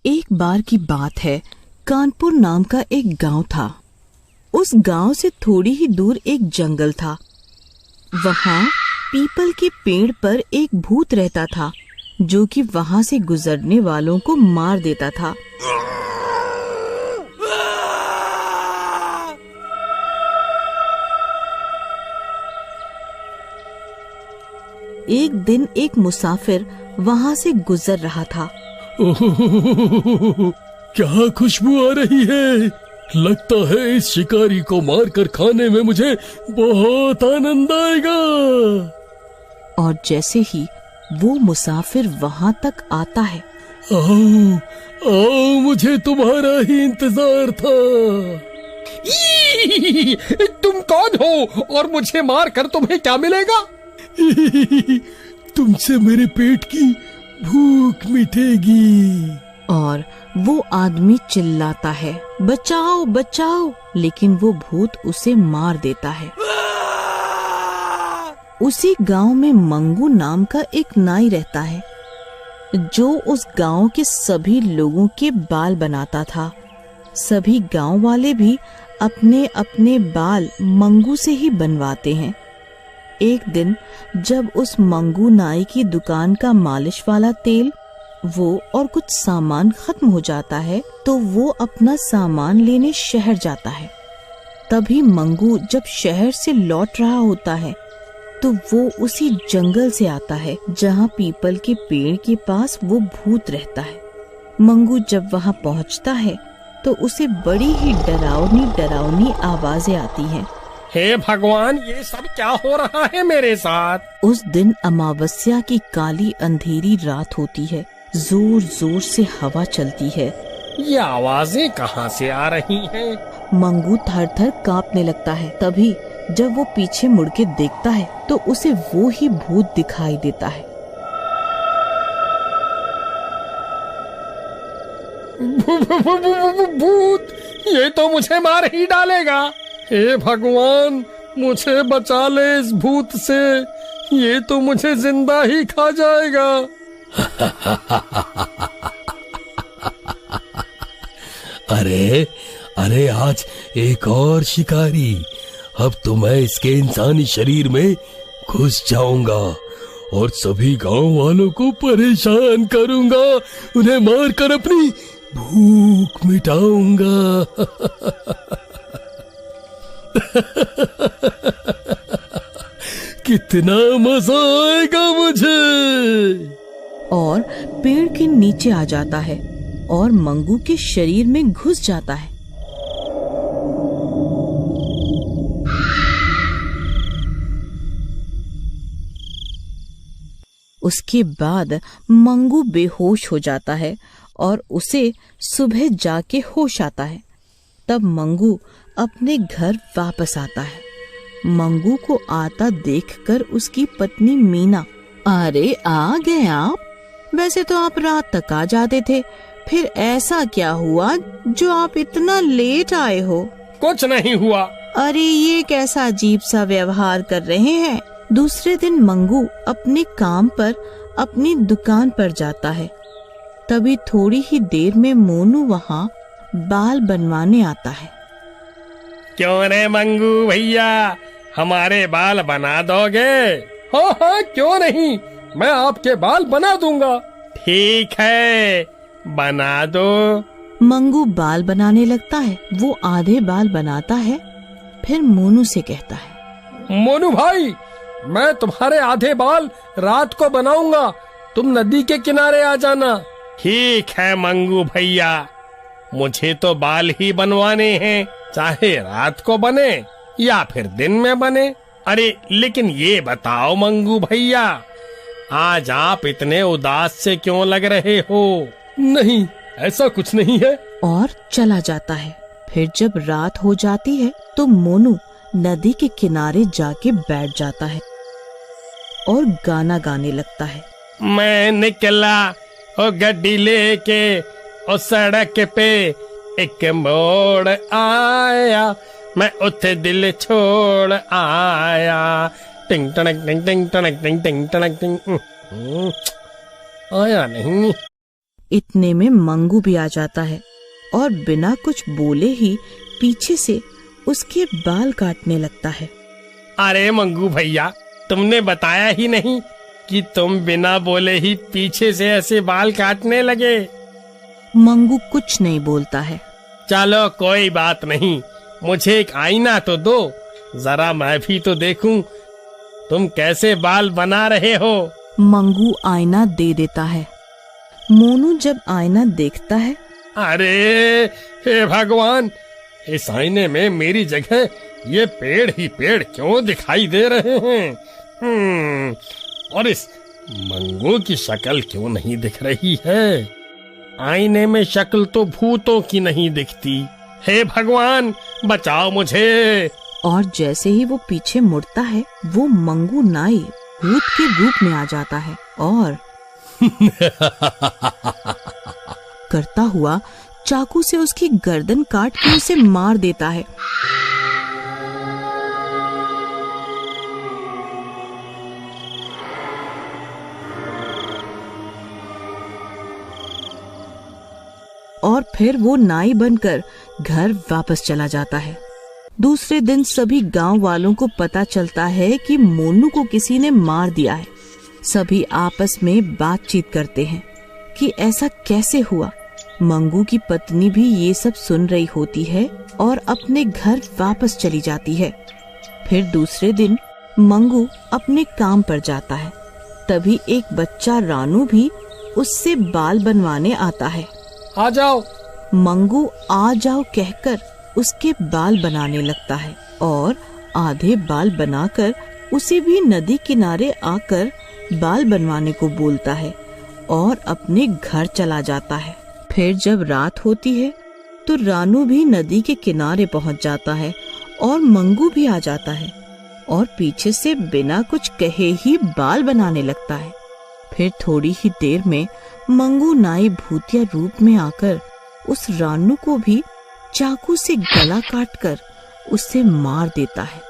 एक बार की बात है, कानपुर नाम का एक गांव था। उस गांव से थोड़ी ही दूर एक जंगल था। वहां पीपल के पेड़ पर एक भूत रहता था, जो कि वहां से गुजरने वालों को मार देता था। एक दिन एक मुसाफिर वहां से गुजर रहा था। क्या खुशबू आ रही है। लगता है इस शिकारी को मारकर खाने में मुझे बहुत आनंद आएगा। और जैसे ही वो मुसाफिर वहां तक आता है, आओ, आओ, मुझे तुम्हारा ही इंतजार था। तुम कौन हो और मुझे मार कर तुम्हें क्या मिलेगा? तुमसे मेरे पेट की भूख मिटेगी। और वो आदमी चिल्लाता है, बचाओ बचाओ, लेकिन वो भूत उसे मार देता है। उसी गांव में मंगू नाम का एक नाई रहता है, जो उस गांव के सभी लोगों के बाल बनाता था। सभी गांव वाले भी अपने अपने बाल मंगू से ही बनवाते हैं। एक दिन जब उस मंगू नाई की दुकान का मालिश वाला तेल, वो और कुछ सामान खत्म हो जाता है, तो वो अपना सामान लेने शहर जाता है। तभी मंगू जब शहर से लौट रहा होता है, तो वो उसी जंगल से आता है जहाँ पीपल के पेड़ के पास वो भूत रहता है। मंगू जब वहाँ पहुँचता है तो उसे बड़ी ही डरावनी डरावनी आवाजें आती हैं। हे भगवान, ये सब क्या हो रहा है मेरे साथ? उस दिन अमावस्या की काली अंधेरी रात होती है। जोर जोर से हवा चलती है। ये आवाजें कहाँ से आ रही हैं? मंगू थर थर कांपने लगता है। तभी जब वो पीछे मुड़ के देखता है तो उसे वो ही भूत दिखाई देता है। भूत, ये तो मुझे मार ही डालेगा। हे भगवान, मुझे बचा ले इस भूत से, ये तो मुझे जिंदा ही खा जाएगा। अरे अरे, आज एक और शिकारी। अब तो मैं इसके इंसानी शरीर में घुस जाऊंगा और सभी गांव वालों को परेशान करूंगा, उन्हें मारकर अपनी भूख मिटाऊंगा। कितना मजा आएगा मुझे। और पेड़ के नीचे आ जाता है और मंगू के शरीर में घुस जाता है। उसके बाद मंगू बेहोश हो जाता है और उसे सुबह जाके होश आता है। तब मंगू अपने घर वापस आता है। मंगू को आता देखकर उसकी पत्नी मीना, अरे आ गए आप? वैसे तो आप रात तक आ जाते थे, फिर ऐसा क्या हुआ जो आप इतना लेट आए हो? कुछ नहीं हुआ। अरे ये कैसा अजीब सा व्यवहार कर रहे हैं। दूसरे दिन मंगू अपने काम पर अपनी दुकान पर जाता है। तभी थोड़ी ही देर में मोनू वहाँ बाल बनवाने आता है। क्यों रे मंगू भैया, हमारे बाल बना दोगे? हाँ हाँ, क्यों नहीं, मैं आपके बाल बना दूंगा। ठीक है, बना दो। मंगू बाल बनाने लगता है। वो आधे बाल बनाता है, फिर मोनू से कहता है, मोनू भाई, मैं तुम्हारे आधे बाल रात को बनाऊंगा, तुम नदी के किनारे आ जाना। ठीक है मंगू भैया, मुझे तो बाल ही बनवाने हैं, चाहे रात को बने या फिर दिन में बने। अरे लेकिन ये बताओ मंगू भैया, आज आप इतने उदास से क्यों लग रहे हो? नहीं, ऐसा कुछ नहीं है। और चला जाता है। फिर जब रात हो जाती है तो मोनू नदी के किनारे जाके बैठ जाता है और गाना गाने लगता है। मैं निकला ओ गड्डी लेके, ओ सड़क पे एक मोड़ आया, मैं उथे दिल छोड़ आया। टिंग टनक टिंग टिंग टनक टिंग टिंग टनक टिंग। आया नहीं। इतने में मंगू भी आ जाता है और बिना कुछ बोले ही पीछे से उसके बाल काटने लगता है। अरे मंगू भैया, तुमने बताया ही नहीं कि तुम बिना बोले ही पीछे से ऐसे बाल काटने लगे। मंगू कुछ नहीं बोलता है। चलो कोई बात नहीं, मुझे एक आईना तो दो, जरा मैं भी तो देखूं तुम कैसे बाल बना रहे हो। मंगू आईना दे देता है। मोनू जब आईना देखता है, अरे हे भगवान, इस आईने में मेरी जगह ये पेड़ ही पेड़ क्यों दिखाई दे रहे हैं? और इस मंगू की शक्ल क्यों नहीं दिख रही है? आईने में शक्ल तो भूतों की नहीं दिखती। हे भगवान, बचाओ मुझे। और जैसे ही वो पीछे मुड़ता है, वो मंगू नाई भूत के रूप में आ जाता है और करता हुआ चाकू से उसकी गर्दन काट के उसे मार देता है। और फिर वो नाई बनकर घर वापस चला जाता है। दूसरे दिन सभी गांव वालों को पता चलता है कि मोनू को किसी ने मार दिया है। सभी आपस में बातचीत करते हैं कि ऐसा कैसे हुआ। मंगू की पत्नी भी ये सब सुन रही होती है और अपने घर वापस चली जाती है। फिर दूसरे दिन मंगू अपने काम पर जाता है। तभी एक बच्चा रानू भी उससे बाल बनवाने आता है। आ जाओ। मंगू आ जाओ कहकर उसके बाल बनाने लगता है और आधे बाल बनाकर उसे भी नदी किनारे आकर बाल बनवाने को बोलता है और अपने घर चला जाता है। फिर जब रात होती है तो रानू भी नदी के किनारे पहुंच जाता है और मंगू भी आ जाता है और पीछे से बिना कुछ कहे ही बाल बनाने लगता है। फिर थोड़ी ही देर में मंगू नाई भूतिया रूप में आकर उस रानू को भी चाकू से गला काटकर उसे मार देता है।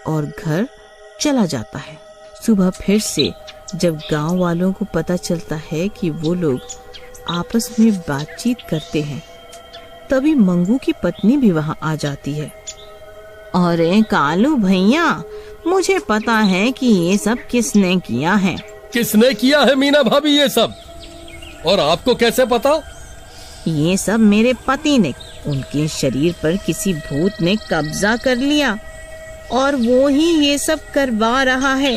और घर चला जाता है। सुबह फिर से जब गांव वालों को पता चलता है कि वो लोग आपस में बातचीत करते हैं, तभी मंगू की पत्नी भी वहां आ जाती है। अरे कालू भैया, मुझे पता है कि ये सब किसने किया है। किसने किया है मीना भाभी ये सब? और आपको कैसे पता? ये सब मेरे पति ने, उनके शरीर पर किसी भूत ने कब्जा कर लिया और वो ही ये सब करवा रहा है।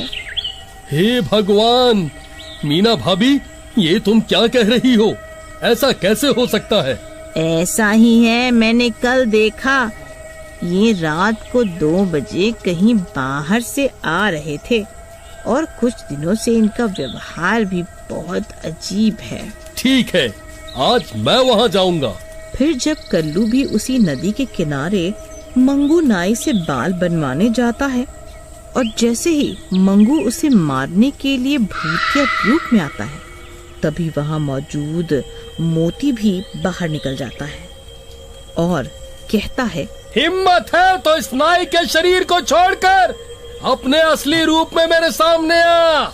हे भगवान, मीना भाभी, ये तुम क्या कह रही हो? ऐसा कैसे हो सकता है? ऐसा ही है, मैंने कल देखा। ये रात को 2 बजे कहीं बाहर से आ रहे थे और कुछ दिनों से इनका व्यवहार भी बहुत अजीब है। ठीक है, आज मैं वहाँ जाऊंगा। फिर जब कल्लू भी उसी नदी के किनारे मंगू नाई से बाल बनवाने जाता है और जैसे ही मंगू उसे मारने के लिए भूतिया रूप में आता है, तभी वहाँ मौजूद मोती भी बाहर निकल जाता है और कहता है, हिम्मत है तो इस नाई के शरीर को छोड़कर अपने असली रूप में मेरे सामने आ।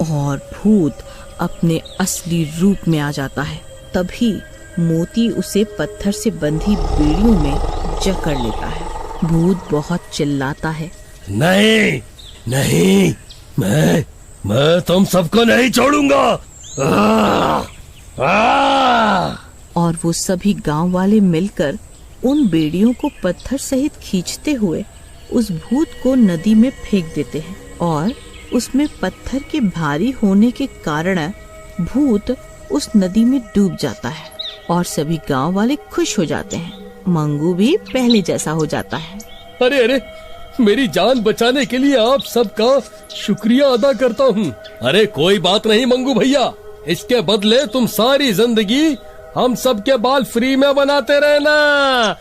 और भूत अपने असली रूप में आ जाता है। तभी मोती उसे पत्थर से बंधी बेड़ियों में जकड़ लेता है। भूत बहुत चिल्लाता है, नहीं नहीं, मैं तुम सबको नहीं छोड़ूंगा। और वो सभी गांव वाले मिलकर उन बेड़ियों को पत्थर सहित खींचते हुए उस भूत को नदी में फेंक देते हैं और उसमें पत्थर के भारी होने के कारण भूत उस नदी में डूब जाता है और सभी गांव वाले खुश हो जाते हैं। मंगू भी पहले जैसा हो जाता है। अरे अरे, मेरी जान बचाने के लिए आप सबका शुक्रिया अदा करता हूँ। अरे कोई बात नहीं मंगू भैया, इसके बदले तुम सारी जिंदगी हम सबके बाल फ्री में बनाते रहना।